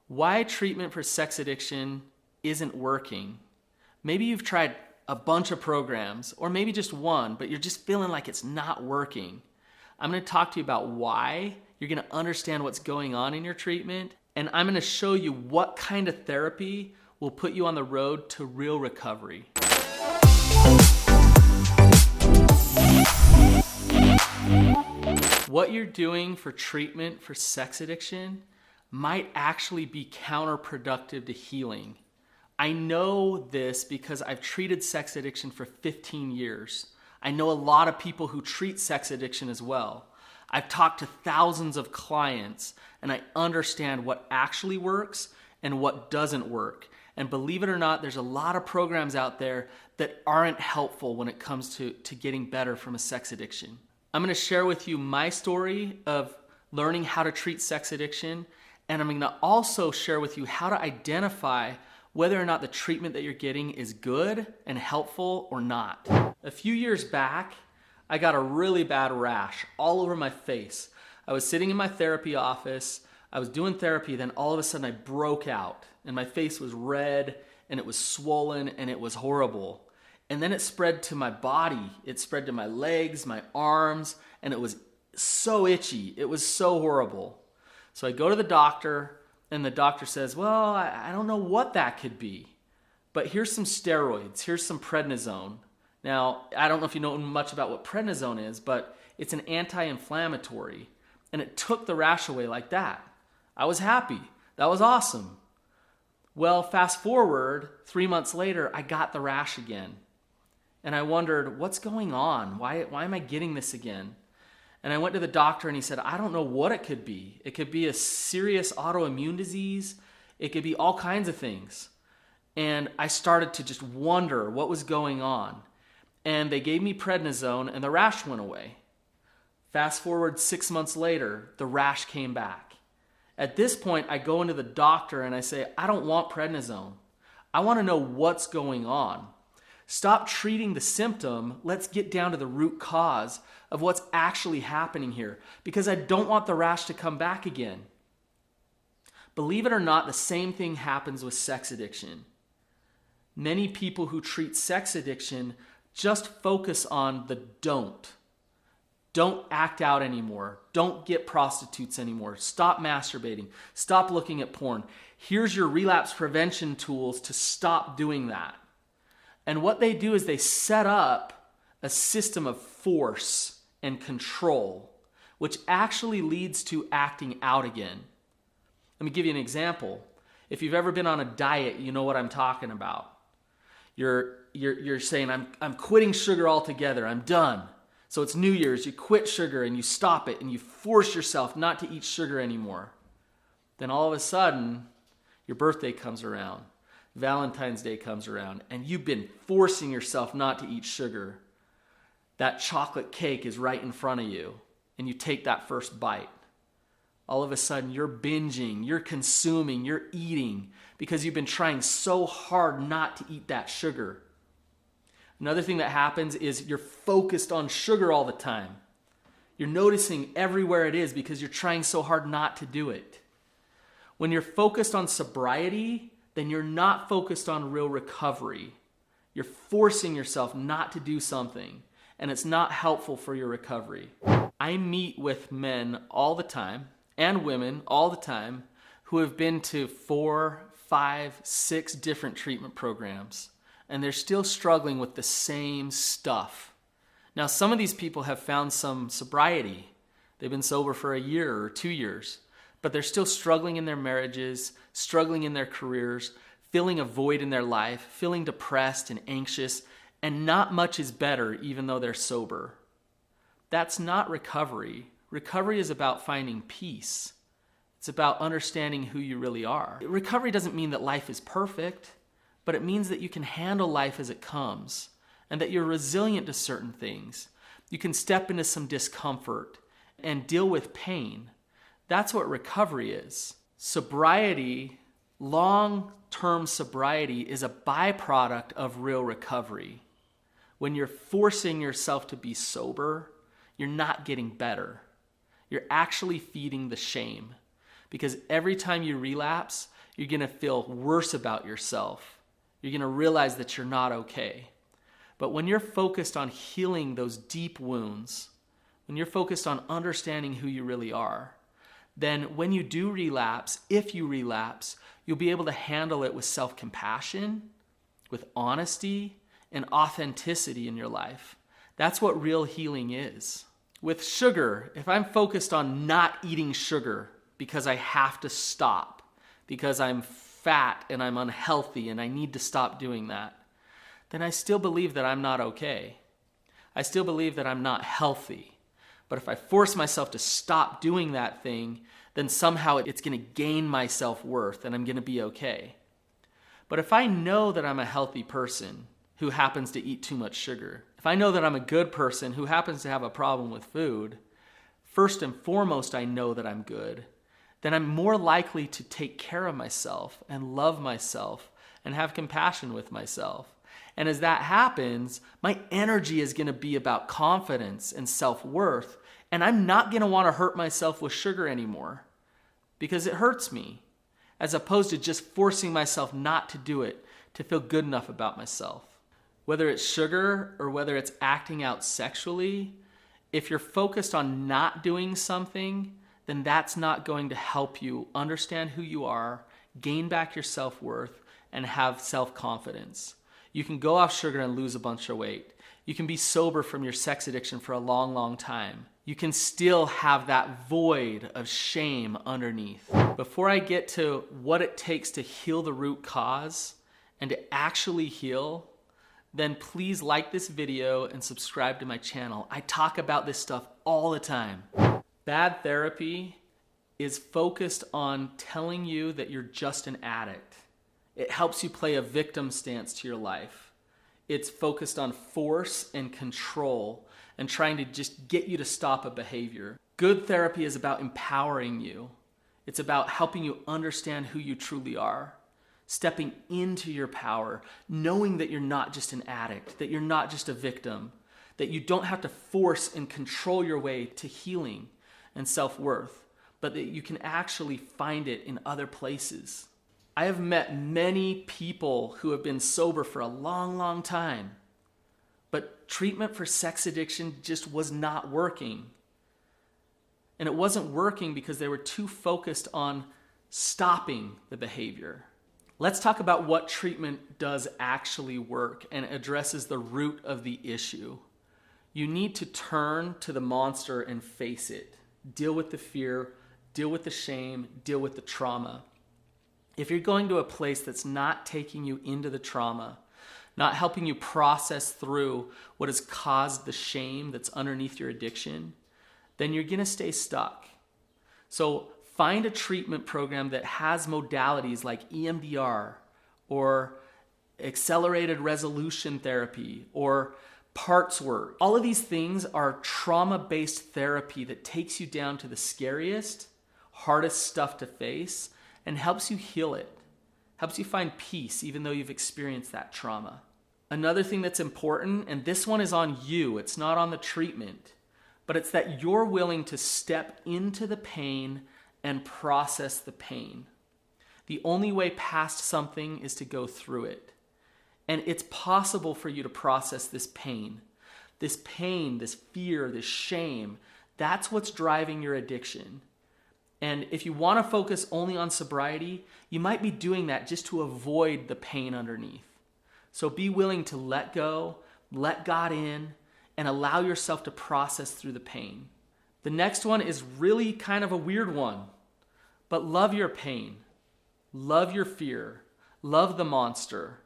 Why treatment for sex addiction isn't working. Maybe you've tried a bunch of programs, or maybe just one, but you're just feeling like it's not working. I'm going to talk to you about why. You're going to understand what's going on in your treatment, and I'm going to show you what kind of therapy will put you on the road to real recovery. What you're doing for treatment for sex addiction might actually be counterproductive to healing. I know this because I've treated sex addiction for 15 years. I know a lot of people who treat sex addiction as well. I've talked to thousands of clients, and I understand what actually works and what doesn't work. And believe it or not, there's a lot of programs out there that aren't helpful when it comes to getting better from a sex addiction. I'm going to share with you my story of learning how to treat sex addiction, and I'm going to also share with you how to identify whether or not the treatment that you're getting is good and helpful or not. A few years back, I got a really bad rash all over my face. I was sitting in my therapy office, I was doing therapy, then all of a sudden I broke out and my face was red and it was swollen and it was horrible. And then it spread to my body, it spread to my legs, my arms, and it was so itchy, it was so horrible. So I go to the doctor, and the doctor says, well, I don't know what that could be, but here's some steroids, here's some prednisone. Now, I don't know if you know much about what prednisone is, but it's an anti-inflammatory, and it took the rash away like that. I was happy. That was awesome. Well, fast forward, 3 months later, I got the rash again. And I wondered, what's going on? Why am I getting this again? And I went to the doctor and he said, I don't know what it could be. It could be a serious autoimmune disease. It could be all kinds of things. And I started to just wonder what was going on. And they gave me prednisone and the rash went away. Fast forward 6 months later, the rash came back. At this point, I go into the doctor and I say, I don't want prednisone. I want to know what's going on. Stop treating the symptom. Let's get down to the root cause of what's actually happening here, because I don't want the rash to come back again. Believe it or not, the same thing happens with sex addiction. Many people who treat sex addiction just focus on the don't. Don't act out anymore. Don't get prostitutes anymore. Stop masturbating. Stop looking at porn. Here's your relapse prevention tools to stop doing that. And what they do is they set up a system of force and control, which actually leads to acting out again. Let me give you an example. If you've ever been on a diet, you know what I'm talking about. You're saying, I'm quitting sugar altogether. I'm done. So it's New Year's. You quit sugar and you stop it and you force yourself not to eat sugar anymore. Then all of a sudden, your birthday comes around. Valentine's Day comes around and you've been forcing yourself not to eat sugar. That chocolate cake is right in front of you and you take that first bite. All of a sudden you're binging, you're consuming, you're eating because you've been trying so hard not to eat that sugar. Another thing that happens is you're focused on sugar all the time. You're noticing everywhere it is because you're trying so hard not to do it. When you're focused on sobriety, then you're not focused on real recovery. You're forcing yourself not to do something, and it's not helpful for your recovery. I meet with men all the time, and women all the time, who have been to 4, 5, 6 different treatment programs, and they're still struggling with the same stuff. Now, some of these people have found some sobriety. They've been sober for a year or 2 years. But they're still struggling in their marriages, struggling in their careers, feeling a void in their life, feeling depressed and anxious, and not much is better even though they're sober. That's not recovery. Recovery is about finding peace. It's about understanding who you really are. Recovery doesn't mean that life is perfect, but it means that you can handle life as it comes and that you're resilient to certain things. You can step into some discomfort and deal with pain. That's what recovery is. Sobriety, long-term sobriety, is a byproduct of real recovery. When you're forcing yourself to be sober, you're not getting better. You're actually feeding the shame. Because every time you relapse, You're going to feel worse about yourself. You're going to realize that you're not okay. But when you're focused on healing those deep wounds, when you're focused on understanding who you really are, then when you do relapse, if you relapse, you'll be able to handle it with self-compassion, with honesty, and authenticity in your life. That's what real healing is. With sugar, if I'm focused on not eating sugar because I have to stop, because I'm fat and I'm unhealthy and I need to stop doing that, then I still believe that I'm not okay. I still believe that I'm not healthy. But if I force myself to stop doing that thing, then somehow it's going to gain my self-worth and I'm going to be okay. But if I know that I'm a healthy person who happens to eat too much sugar, if I know that I'm a good person who happens to have a problem with food, first and foremost I know that I'm good, then I'm more likely to take care of myself and love myself and have compassion with myself. And as that happens, my energy is going to be about confidence and self-worth, and I'm not going to want to hurt myself with sugar anymore because it hurts me, as opposed to just forcing myself not to do it to feel good enough about myself. Whether it's sugar or whether it's acting out sexually, if you're focused on not doing something, then that's not going to help you understand who you are, gain back your self-worth, and have self-confidence. You can go off sugar and lose a bunch of weight. You can be sober from your sex addiction for a long, long time. You can still have that void of shame underneath. Before I get to what it takes to heal the root cause and to actually heal, then please like this video and subscribe to my channel. I talk about this stuff all the time. Bad therapy is focused on telling you that you're just an addict. It helps you play a victim stance to your life. It's focused on force and control and trying to just get you to stop a behavior. Good therapy is about empowering you. It's about helping you understand who you truly are, stepping into your power, knowing that you're not just an addict, that you're not just a victim, that you don't have to force and control your way to healing and self-worth, but that you can actually find it in other places. I have met many people who have been sober for a long, long time, but treatment for sex addiction just was not working. And it wasn't working because they were too focused on stopping the behavior. Let's talk about what treatment does actually work and addresses the root of the issue. You need to turn to the monster and face it. Deal with the fear, deal with the shame, deal with the trauma. If you're going to a place that's not taking you into the trauma, not helping you process through what has caused the shame that's underneath your addiction, then you're going to stay stuck. So find a treatment program that has modalities like EMDR or accelerated resolution therapy or parts work. All of these things are trauma-based therapy that takes you down to the scariest, hardest stuff to face and helps you heal it, helps you find peace even though you've experienced that trauma. Another thing that's important, and this one is on you, it's not on the treatment, but it's that you're willing to step into the pain and process the pain. The only way past something is to go through it. And it's possible for you to process this pain, this fear, this shame. That's what's driving your addiction. And if you want to focus only on sobriety, you might be doing that just to avoid the pain underneath. So be willing to let go, let God in, and allow yourself to process through the pain. The next one is really kind of a weird one, but love your pain, love your fear, love the monster.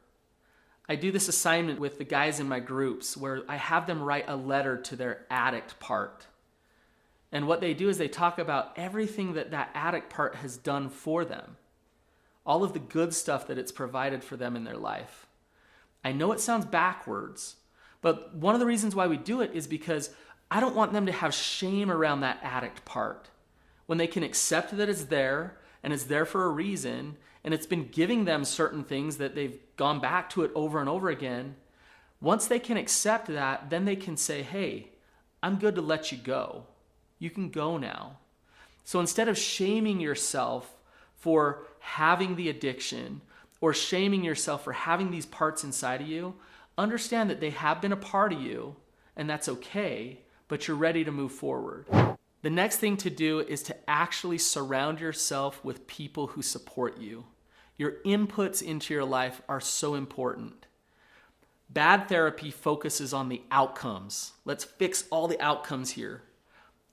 I do this assignment with the guys in my groups where I have them write a letter to their addict part. And what they do is they talk about everything that that addict part has done for them, all of the good stuff that it's provided for them in their life. I know it sounds backwards, but one of the reasons why we do it is because I don't want them to have shame around that addict part. When they can accept that it's there and it's there for a reason and it's been giving them certain things that they've gone back to it over and over again, once they can accept that, then they can say, hey, I'm good to let you go. You can go now. So instead of shaming yourself for having the addiction or shaming yourself for having these parts inside of you, understand that they have been a part of you and that's okay, but you're ready to move forward. The next thing to do is to actually surround yourself with people who support you. Your inputs into your life are so important. Bad therapy focuses on the outcomes. Let's fix all the outcomes here.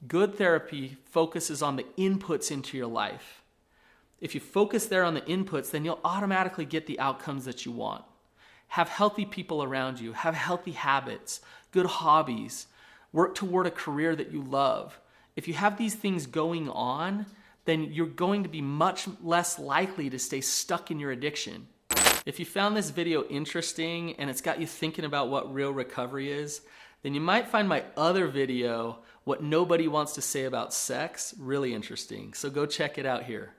Good therapy focuses on the inputs into your life. If you focus there on the inputs, then you'll automatically get the outcomes that you want. Have healthy people around you. Have healthy habits, good hobbies. Work toward a career that you love. If you have these things going on, then you're going to be much less likely to stay stuck in your addiction. If you found this video interesting and it's got you thinking about what real recovery is, then you might find my other video, What Nobody Wants to Say About Sex, really interesting. So go check it out here.